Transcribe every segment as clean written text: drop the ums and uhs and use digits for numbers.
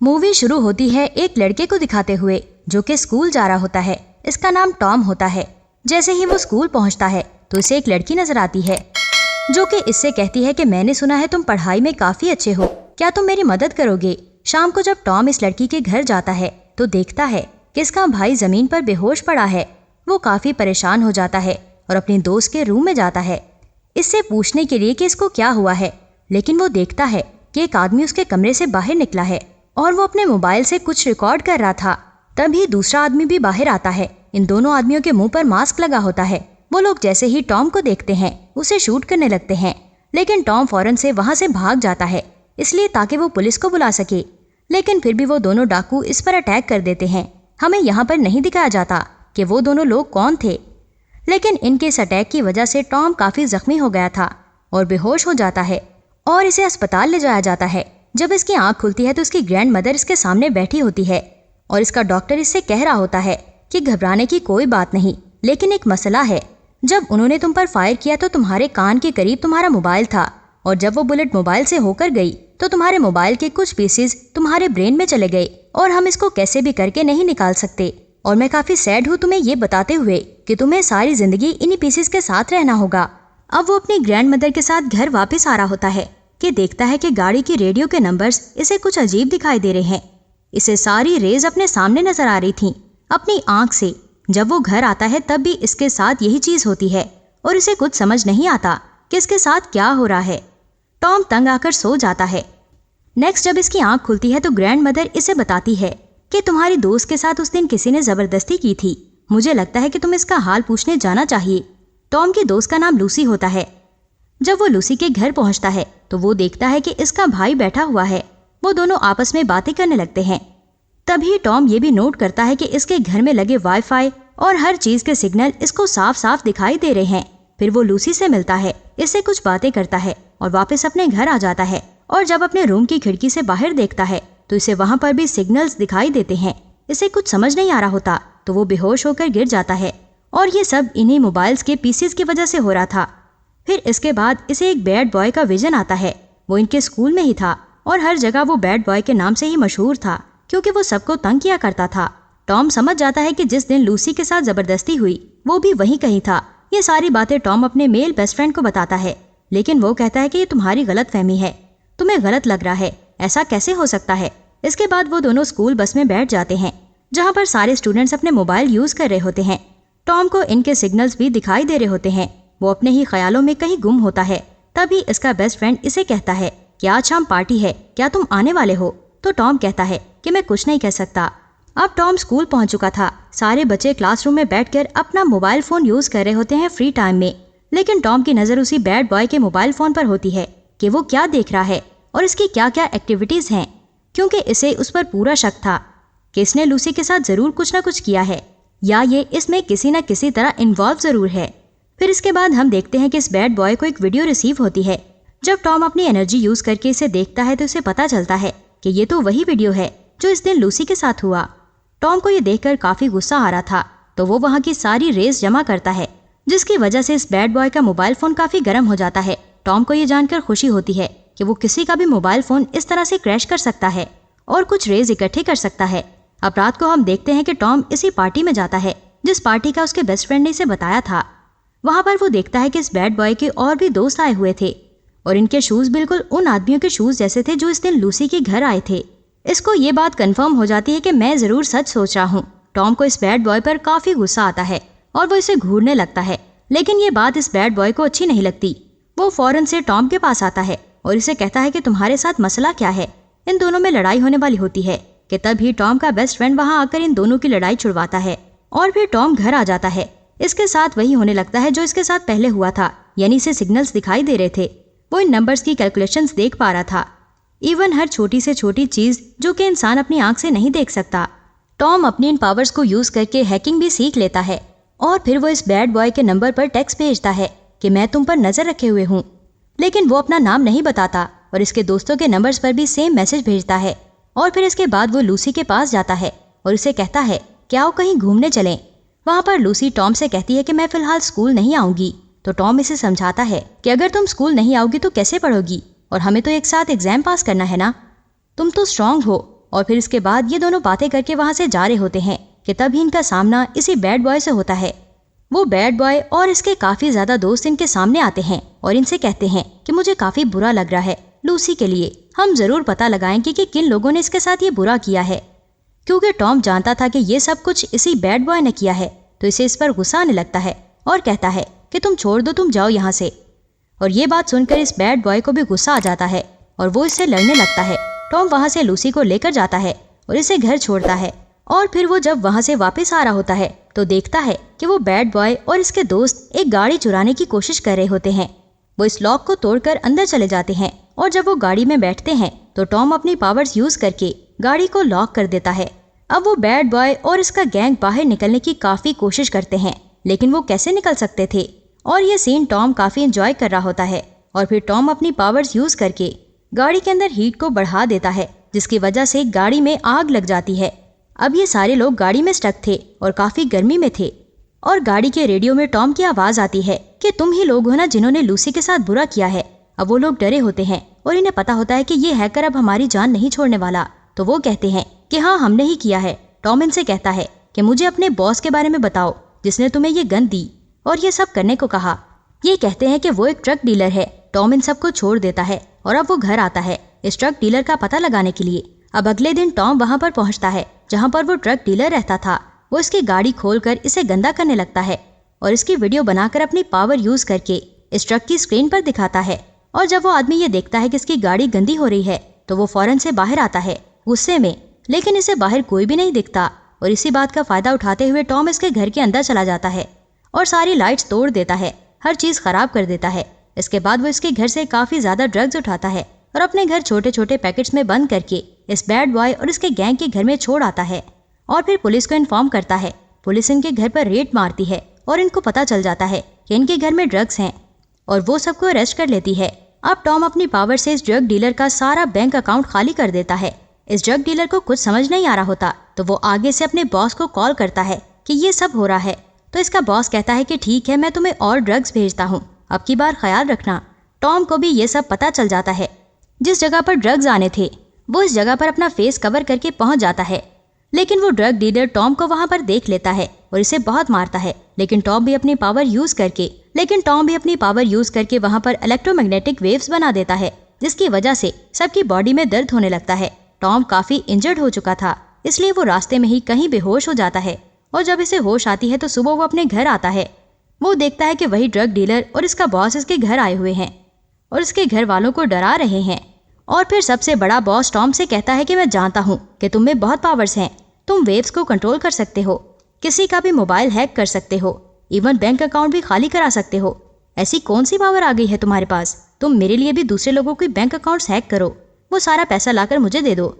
Movie شروع ہوتی ہے ایک لڑکے کو دکھاتے ہوئے جو کہ اسکول جا رہا ہوتا ہے. اس کا نام ٹام ہوتا ہے. جیسے ہی وہ اسکول پہنچتا ہے تو اسے ایک لڑکی نظر آتی ہے جو کہ اس سے کہتی ہے کہ میں نے سنا ہے تم پڑھائی میں کافی اچھے ہو, کیا تم میری مدد کرو گے؟ شام کو جب ٹام اس لڑکی کے گھر جاتا ہے تو دیکھتا ہے کہ اس کا بھائی زمین پر بے ہوش پڑا ہے. وہ کافی پریشان ہو جاتا ہے اور اپنے دوست کے روم میں جاتا ہے اس سے پوچھنے کے لیے کہ اس کو کیا ہوا ہے. لیکن وہ دیکھتا ہے کہ ایک آدمی اس کے کمرے سے باہر نکلا ہے اور وہ اپنے موبائل سے کچھ ریکارڈ کر رہا تھا. تبھی دوسرا آدمی بھی باہر آتا ہے. ان دونوں آدمیوں کے منہ پر ماسک لگا ہوتا ہے. وہ لوگ جیسے ہی ٹام کو دیکھتے ہیں اسے شوٹ کرنے لگتے ہیں, لیکن ٹام فوراً سے وہاں سے بھاگ جاتا ہے اس لیے تاکہ وہ پولیس کو بلا سکے. لیکن پھر بھی وہ دونوں ڈاکو اس پر اٹیک کر دیتے ہیں. ہمیں یہاں پر نہیں دکھایا جاتا کہ وہ دونوں لوگ کون تھے, لیکن ان کے اس اٹیک کی وجہ سے ٹام کافی زخمی ہو گیا تھا اور بے ہوش ہو جاتا ہے اور اسے اسپتال لے جایا جاتا ہے. جب اس کی آنکھ کھلتی ہے تو اس کی گرینڈ مدر اس کے سامنے بیٹھی ہوتی ہے اور اس کا ڈاکٹر اس سے کہہ رہا ہوتا ہے کہ گھبرانے کی کوئی بات نہیں, لیکن ایک مسئلہ ہے. جب انہوں نے تم پر فائر کیا تو تمہارے کان کے قریب تمہارا موبائل تھا اور جب وہ بلٹ موبائل سے ہو کر گئی تو تمہارے موبائل کے کچھ پیسز تمہارے برین میں چلے گئے اور ہم اس کو کیسے بھی کر کے نہیں نکال سکتے. اور میں کافی سیڈ ہوں تمہیں یہ بتاتے ہوئے کہ تمہیں ساری زندگی انہی پیسز کے ساتھ رہنا ہوگا. اب وہ اپنی گرینڈ مدر کے ساتھ گھر واپس آ رہا ہوتا ہے کہ دیکھتا ہے کہ گاڑی کی ریڈیو کے نمبرز اسے کچھ عجیب دکھائی دے رہے ہیں. اسے ساری ریز اپنے سامنے نظر آ رہی تھیں اپنی آنکھ سے. جب وہ گھر آتا ہے تب بھی اس کے ساتھ یہی چیز ہوتی ہے اور اسے کچھ سمجھ نہیں آتا کہ اس کے ساتھ کیا ہو رہا ہے. ٹام تنگ آ کر سو جاتا ہے. نیکسٹ جب اس کی آنکھ کھلتی ہے تو گرینڈ مدر اسے بتاتی ہے کہ تمہاری دوست کے ساتھ اس دن کسی نے زبردستی کی تھی. مجھے لگتا ہے کہ تم اس کا حال پوچھنے جانا چاہیے. ٹام کی دوست کا نام لوسی ہوتا ہے. جب وہ لوسی کے گھر پہنچتا ہے تو وہ دیکھتا ہے کہ اس کا بھائی بیٹھا ہوا ہے. وہ دونوں آپس میں باتیں کرنے لگتے ہیں. تبھی ٹام یہ بھی نوٹ کرتا ہے کہ اس کے گھر میں لگے وائی فائی اور ہر چیز کے سگنل اس کو صاف صاف دکھائی دے رہے ہیں. پھر وہ لوسی سے ملتا ہے, اس سے کچھ باتیں کرتا ہے اور واپس اپنے گھر آ جاتا ہے. اور جب اپنے روم کی کھڑکی سے باہر دیکھتا ہے تو اسے وہاں پر بھی سگنلز دکھائی دیتے ہیں. اسے کچھ سمجھ نہیں آ رہا ہوتا تو وہ بے ہوش ہو کر گر جاتا ہے اور یہ سب انہی موبائلز کے پیسز کی وجہ سے ہو رہا تھا. پھر اس کے بعد اسے ایک بیڈ بوائے کا ویژن آتا ہے. وہ ان کے اسکول میں ہی تھا اور ہر جگہ وہ بیڈ بوائے کے نام سے ہی مشہور تھا کیونکہ وہ سب کو تنگ کیا کرتا تھا. ٹام سمجھ جاتا ہے کہ جس دن لوسی کے ساتھ زبردستی ہوئی وہ بھی وہیں کہیں تھا. یہ ساری باتیں ٹام اپنے میل بیسٹ فرینڈ کو بتاتا ہے, لیکن وہ کہتا ہے کہ یہ تمہاری غلط فہمی ہے, تمہیں غلط لگ رہا ہے, ایسا کیسے ہو سکتا ہے. اس کے بعد وہ دونوں اسکول بس میں بیٹھ جاتے ہیں جہاں پر سارے اسٹوڈنٹس اپنے موبائل یوز کر رہے ہوتے ہیں. ٹام کو ان کے سگنلز بھی دکھائی دے رہے ہوتے ہیں. وہ اپنے ہی خیالوں میں کہیں گم ہوتا ہے. تبھی اس کا بیسٹ فرینڈ اسے کہتا ہے کہ آج شام پارٹی ہے, کیا تم آنے والے ہو؟ تو ٹام کہتا ہے کہ میں کچھ نہیں کہہ سکتا. اب ٹام اسکول پہنچ چکا تھا. سارے بچے کلاس روم میں بیٹھ کر اپنا موبائل فون یوز کر رہے ہوتے ہیں فری ٹائم میں, لیکن ٹام کی نظر اسی بیڈ بوائے کے موبائل فون پر ہوتی ہے کہ وہ کیا دیکھ رہا ہے اور اس کی کیا کیا ایکٹیویٹیز ہیں, کیونکہ اسے اس پر پورا شک تھا کہ اس نے لوسی کے ساتھ ضرور کچھ نہ کچھ کیا ہے یا یہ اس میں کسی نہ کسی طرح انوالو ضرور ہے. پھر اس کے بعد ہم دیکھتے ہیں کہ اس بیڈ بوائے کو ایک ویڈیو ریسیو ہوتی ہے. جب ٹام اپنی انرجی یوز کر کے اسے دیکھتا ہے تو اسے پتا چلتا ہے کہ یہ تو وہی ویڈیو ہے جو اس دن لوسی کے ساتھ ہوا. ٹام کو یہ دیکھ کر کافی غصہ آ رہا تھا تو وہ وہاں کی ساری ریز جمع کرتا ہے جس کی وجہ سے اس بیڈ بوائے کا موبائل فون کافی گرم ہو جاتا ہے. ٹام کو یہ جان کر خوشی ہوتی ہے کہ وہ کسی کا بھی موبائل فون اس طرح سے کریش کر سکتا ہے اور کچھ ریز اکٹھے کر سکتا ہے. اب رات کو ہم دیکھتے ہیں کہ ٹام اسی پارٹی میں جاتا ہے جس پارٹی کا اس کے بیسٹ فرینڈ نے اسے بتایا تھا. وہاں پر وہ دیکھتا ہے کہ اس بیڈ بوائے کے اور بھی دوست آئے ہوئے تھے اور ان کے شوز بالکل ان آدمیوں کے شوز جیسے تھے جو اس دن لوسی کے گھر آئے تھے. اس کو یہ بات کنفرم ہو جاتی ہے کہ میں ضرور سچ سوچ رہا ہوں. ٹام کو اس بیڈ بوائے پر کافی غصہ آتا ہے اور وہ اسے گھورنے لگتا ہے, لیکن یہ بات اس بیڈ بوائے کو اچھی نہیں لگتی. وہ فوراً سے ٹام کے پاس آتا ہے اور اسے کہتا ہے کہ تمہارے ساتھ مسئلہ کیا ہے, ان دونوں میں لڑائی ہونے والی ہوتی ہے. کہ تبھی ٹام کا بیسٹ فرینڈ وہاں آ کر ان دونوں کی لڑائی چھڑواتا ہے اور پھر ٹام گھر آ جاتا ہے. اس کے ساتھ وہی ہونے لگتا ہے جو اس کے ساتھ پہلے ہوا تھا, یعنی اسے سگنلز دکھائی دے رہے تھے. وہ ان نمبرز کی کیلکولیشنز دیکھ پا رہا تھا, ایون ہر چھوٹی سے چھوٹی چیز جو کہ انسان اپنی آنکھ سے نہیں دیکھ سکتا. ٹام اپنی ان پاورز کو یوز کر کے ہیکنگ بھی سیکھ لیتا ہے اور پھر وہ اس بیڈ بوائے کے نمبر پر ٹیکسٹ بھیجتا ہے کہ میں تم پر نظر رکھے ہوئے ہوں. لیکن وہ اپنا نام نہیں بتاتا اور اس کے دوستوں کے نمبرز پر بھی سیم میسج بھیجتا ہے. اور پھر اس کے بعد وہ لوسی کے پاس جاتا ہے اور اسے کہتا ہے کہ آؤ کہیں گھومنے چلیں. وہاں پر لوسی ٹام سے کہتی ہے کہ میں فی الحال اسکول نہیں آؤں گی. تو ٹام اسے سمجھاتا ہے کہ اگر تم اسکول نہیں آؤ گی تو کیسے پڑھو گی, اور ہمیں تو ایک ساتھ ایگزام پاس کرنا ہے نا. تم تو اسٹرانگ ہو اور پھر اس کے بعد یہ دونوں باتیں کر کے وہاں سے جا رہے ہوتے ہیں کہ تب ہی ان کا سامنا اسی بیڈ بوائے سے ہوتا ہے۔ وہ بیڈ بوائے اور اس کے کافی زیادہ دوست ان کے سامنے آتے ہیں اور ان سے کہتے ہیں کہ مجھے کافی برا لگ رہا ہے لوسی کے لیے، ہم ضرور پتہ لگائیں گے کہ کن لوگوں نے اس کے ساتھ یہ برا کیا ہے، کیونکہ ٹام جانتا تھا کہ یہ سب کچھ اسی بیڈ بوائے نے کیا ہے، تو اسے اس پر غصہ آنے لگتا ہے اور کہتا ہے کہ تم چھوڑ دو، تم جاؤ یہاں سے۔ اور یہ بات سن کر اس بیڈ بوائے کو بھی غصہ آ جاتا ہے اور وہ اس سے لڑنے لگتا ہے۔ ٹام وہاں سے لوسی کو لے کر جاتا ہے اور اسے گھر چھوڑتا ہے، اور پھر وہ جب وہاں سے واپس آ رہا ہوتا ہے تو دیکھتا ہے کہ وہ بیڈ بوائے اور اس کے دوست ایک گاڑی چرانے کی کوشش کر رہے ہوتے ہیں۔ وہ اس لاک کو توڑ کر اندر چلے جاتے ہیں اور جب وہ گاڑی میں بیٹھتے ہیں تو ٹام اپنی پاورز یوز کر کے گاڑی کو لاک کر دیتا ہے۔ اب وہ بیڈ بوائے اور اس کا گینگ باہر نکلنے کی کافی کوشش کرتے ہیں، لیکن وہ کیسے نکل سکتے تھے؟ اور یہ سین ٹام کافی انجوائے کر رہا ہوتا ہے، اور پھر ٹام اپنی پاورز یوز کر کے گاڑی کے اندر ہیٹ کو بڑھا دیتا ہے، جس کی وجہ سے گاڑی میں آگ لگ جاتی ہے۔ اب یہ سارے لوگ گاڑی میں سٹک تھے اور کافی گرمی میں تھے، اور گاڑی کے ریڈیو میں ٹام کی آواز آتی ہے کہ تم ہی لوگ ہو نا جنہوں نے لوسی کے ساتھ برا کیا ہے۔ اب وہ لوگ ڈرے ہوتے ہیں اور انہیں پتا ہوتا ہے کہ یہ ہیکر اب ہماری جان نہیں چھوڑنے والا، تو وہ کہتے ہیں کہ ہاں ہم نے ہی کیا ہے۔ ٹام ان سے کہتا ہے کہ مجھے اپنے باس کے بارے میں بتاؤ جس نے تمہیں یہ گن دی اور یہ سب کرنے کو کہا۔ یہ کہتے ہیں کہ وہ ایک ٹرک ڈیلر ہے۔ ٹام ان سب کو چھوڑ دیتا ہے اور اب وہ گھر آتا ہے اس ٹرک ڈیلر کا پتہ لگانے کے لیے۔ اب اگلے دن ٹام وہاں پر پہنچتا ہے جہاں پر وہ ٹرک ڈیلر رہتا تھا۔ وہ اس کی گاڑی کھول کر اسے گندا کرنے لگتا ہے اور اس کی ویڈیو بنا کر اپنی پاور یوز کر کے اس ٹرک کی سکرین پر دکھاتا ہے، اور جب وہ آدمی یہ دیکھتا ہے کہ اس کی گاڑی گندی ہو رہی ہے تو وہ فوراً سے باہر آتا ہے غصے میں، لیکن اسے باہر کوئی بھی نہیں دکھتا، اور اسی بات کا فائدہ اٹھاتے ہوئے ٹام اس کے گھر کے اندر چلا جاتا ہے اور ساری لائٹس توڑ دیتا ہے، ہر چیز خراب کر دیتا ہے۔ اس کے بعد وہ اس کے گھر سے کافی زیادہ ڈرگز اٹھاتا ہے اور اپنے گھر چھوٹے چھوٹے پیکٹس میں بند کر کے اس بیڈ بوائے اور اس کے گینگ کے گھر میں چھوڑ آتا ہے، اور پھر پولیس کو انفارم کرتا ہے۔ پولیس ان کے گھر پر ریڈ مارتی ہے اور ان کو پتہ چل جاتا ہے کہ ان کے گھر میں ڈرگز ہیں، اور وہ سب کو اریسٹ کر لیتی ہے۔ اب ٹام اپنی پاور سے اس ڈرگ ڈیلر کا سارا بینک اکاؤنٹ خالی کر دیتا ہے۔ اس ڈرگ ڈیلر کو کچھ سمجھ نہیں آ رہا ہوتا، تو وہ آگے سے اپنے باس کو کال کرتا ہے کہ یہ سب ہو رہا ہے، تو اس کا باس کہتا ہے کہ ٹھیک ہے میں تمہیں اور ڈرگز بھیجتا ہوں، اب کی بار خیال رکھنا۔ ٹام کو بھی یہ سب پتہ چل جاتا ہے۔ جس جگہ پر ڈرگز آنے تھے وہ اس جگہ پر اپنا فیس کور کر کے پہنچ جاتا ہے، لیکن وہ ڈرگ ڈیلر ٹام کو وہاں پر دیکھ لیتا ہے اور اسے بہت مارتا ہے، لیکن ٹام بھی اپنی پاور یوز کر کے وہاں پر الیکٹرو میگنیٹک ویوز بنا دیتا ہے، جس کی وجہ سے سب کی باڈی میں درد ہونے لگتا ہے۔ ٹام کافی انجرڈ ہو چکا تھا، اس لیے وہ راستے میں ہی کہیں بے ہوش ہو جاتا ہے، اور جب اسے ہوش آتی ہے تو صبح وہ اپنے گھر آتا ہے۔ وہ دیکھتا ہے کہ وہی ڈرگ ڈیلر اور اس کا باس اس کے گھر آئے ہوئے ہیں اور اس کے گھر والوں کو ڈرا رہے ہیں، اور پھر سب سے بڑا باس ٹام سے کہتا ہے کہ میں جانتا ہوں کہ تم میں بہت پاورز ہیں، تم ویوز کو کنٹرول کر سکتے ہو، کسی کا بھی موبائل ہیک کر سکتے ہو، ایون بینک اکاؤنٹ بھی خالی کرا سکتے ہو، ایسی کون سی پاور آ گئی ہے تمہارے پاس؟ تم میرے لیے بھی دوسرے لوگوں کے بینک اکاؤنٹس ہیک کرو، وہ سارا پیسہ لا کر مجھے دے دو،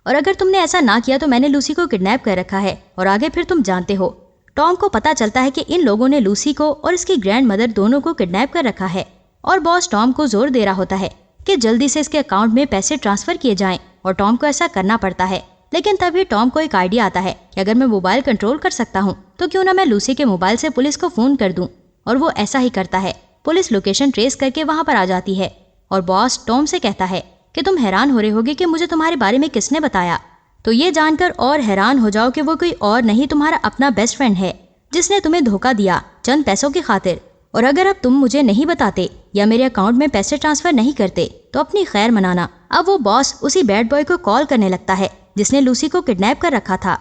اور اگر تم نے ایسا نہ کیا تو میں نے لوسی کو کڈنیپ کر رکھا ہے، اور آگے پھر تم جانتے ہو۔ ٹام کو پتہ چلتا ہے کہ ان لوگوں نے لوسی کو اور اس کی گرینڈ مدر دونوں کو کڈنیپ کر رکھا ہے، اور باس ٹام کو زور دے رہا ہوتا ہے کہ جلدی سے اس کے اکاؤنٹ میں پیسے ٹرانسفر کیے جائیں، اور ٹام کو ایسا کرنا پڑتا ہے۔ لیکن تبھی ٹام کو ایک آئیڈیا آتا ہے کہ اگر میں موبائل کنٹرول کر سکتا ہوں تو کیوں نہ میں لوسی کے موبائل سے پولیس کو فون کر دوں، اور وہ ایسا ہی کرتا ہے۔ پولیس لوکیشن ٹریس کر کے وہاں پر آ جاتی ہے، اور باس ٹام سے کہتا ہے کہ تم حیران ہو رہے ہوگے کہ مجھے تمہارے بارے میں کس نے بتایا، تو یہ جان کر اور حیران ہو جاؤ کہ وہ کوئی اور نہیں تمہارا اپنا بیسٹ فرینڈ ہے جس نے تمہیں دھوکہ دیا چند پیسوں کی خاطر، اور اگر اب تم مجھے نہیں بتاتے یا میرے اکاؤنٹ میں پیسے ٹرانسفر نہیں کرتے تو اپنی خیر منانا۔ اب وہ باس اسی بیڈ بوائے کو کال کرنے لگتا ہے جس نے لوسی کو کڈنیپ کر رکھا تھا،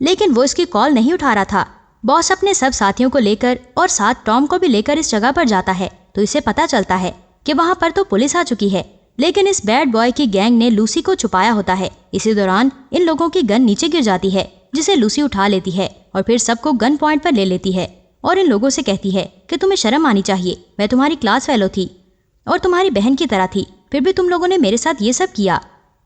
لیکن وہ اس کی کال نہیں اٹھا رہا تھا۔ باس اپنے سب ساتھیوں کو لے کر اور ساتھ ٹام کو بھی لے کر اس جگہ پر جاتا ہے، تو اسے پتا چلتا ہے کہ وہاں پر تو پولیس آ چکی ہے، لیکن اس بیڈ بوائے کی گینگ نے لوسی کو چھپایا ہوتا ہے۔ اسی دوران ان لوگوں کی گن نیچے گر جاتی ہے جسے لوسی اٹھا لیتی ہے اور پھر سب کو گن پوائنٹ پر لے لیتی ہے، اور ان لوگوں سے کہتی ہے کہ تمہیں شرم آنی چاہیے، میں تمہاری کلاس فیلو تھی اور تمہاری بہن کی طرح تھی، پھر بھی تم لوگوں نے میرے ساتھ یہ سب کیا۔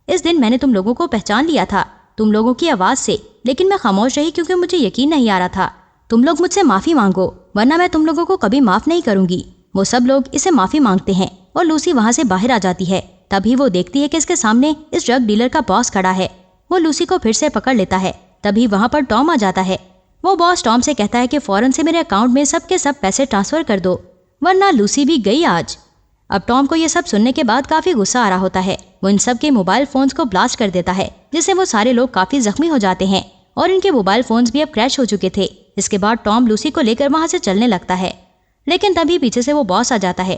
اس دن میں نے تم لوگوں کو پہچان لیا تھا تم لوگوں کی آواز سے، لیکن میں خاموش رہی کیونکہ مجھے یقین نہیں آ رہا تھا۔ تم لوگ مجھ سے معافی مانگو ورنہ میں تم لوگوں کو کبھی معاف نہیں کروں گی۔ وہ سب لوگ اسے معافی مانگتے ہیں اور لوسی وہاں سے باہر آ جاتی ہے۔ تبھی وہ دیکھتی ہے کہ اس کے سامنے اس ڈرگ ڈیلر کا باس کھڑا ہے۔ وہ لوسی کو پھر سے پکڑ لیتا ہے، تبھی وہاں پر ٹام آ جاتا ہے۔ وہ باس ٹام سے کہتا ہے کہ فوراً سے میرے اکاؤنٹ میں سب کے سب پیسے ٹرانسفر کر دو ورنہ لوسی بھی گئی آج۔ اب ٹام کو یہ سب سننے کے بعد کافی غصہ آ رہا ہوتا ہے۔ وہ ان سب کے موبائل فونز کو بلاسٹ کر دیتا ہے، جس سے وہ سارے لوگ کافی زخمی ہو جاتے ہیں اور ان کے موبائل فونز بھی اب کریش ہو چکے تھے۔ اس کے بعد ٹام لوسی کو لے کر وہاں سے چلنے لگتا ہے، لیکن تبھی پیچھے سے وہ باس آ جاتا ہے۔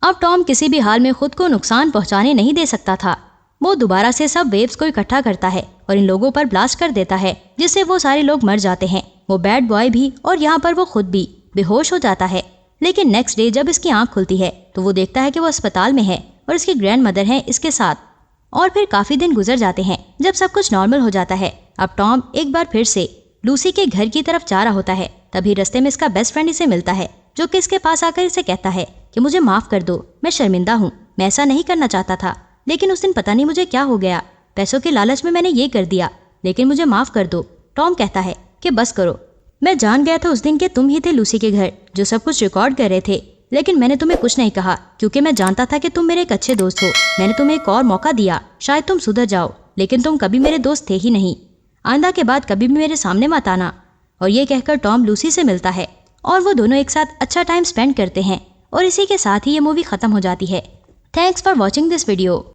اب ٹام کسی بھی حال میں خود کو نقصان پہنچانے نہیں دے سکتا تھا۔ وہ دوبارہ سے سب ویوز کو اکٹھا کرتا ہے اور ان لوگوں پر بلاسٹ کر دیتا ہے، جس سے وہ سارے لوگ مر جاتے ہیں، وہ بیڈ بوائے بھی اور یہاں پر وہ خود بھی بے ہوش ہو جاتا ہے۔ لیکن نیکسٹ ڈے جب اس کی آنکھ کھلتی ہے تو وہ دیکھتا ہے کہ وہ اسپتال میں ہے اور اس کی گرینڈ مدر ہیں اس کے ساتھ۔ اور پھر کافی دن گزر جاتے ہیں جب سب کچھ نارمل ہو جاتا ہے۔ اب ٹام ایک بار پھر سے لوسی کے گھر کی طرف جا رہا ہوتا ہے، تبھی رستے میں اس کا بیسٹ فرینڈ اسے ملتا ہے، جو کہ اس کے پاس آ کر اسے کہتا ہے کہ مجھے معاف کر دو، میں شرمندہ ہوں، میں ایسا نہیں کرنا چاہتا تھا، لیکن اس دن پتہ نہیں مجھے کیا ہو گیا، پیسوں کے لالچ میں نے یہ کر دیا، لیکن مجھے معاف کر دو۔ ٹام کہتا ہے کہ بس کرو، میں جان گیا تھا اس دن کہ تم ہی تھے لوسی کے گھر جو سب کچھ ریکارڈ کر رہے تھے، لیکن میں نے تمہیں کچھ نہیں کہا کیونکہ میں جانتا تھا کہ تم میرے ایک اچھے دوست ہو۔ میں نے تمہیں ایک اور موقع دیا، شاید تم سدھر جاؤ، لیکن تم کبھی میرے دوست تھے ہی نہیں، آئندہ کے بعد کبھی بھی میرے سامنے مت آنا۔ اور یہ کہہ کر ٹام لوسی سے ملتا ہے اور وہ دونوں ایک ساتھ اچھا ٹائم سپینڈ کرتے ہیں، اور اسی کے ساتھ ہی یہ مووی ختم ہو جاتی ہے۔ Thanks for watching this video.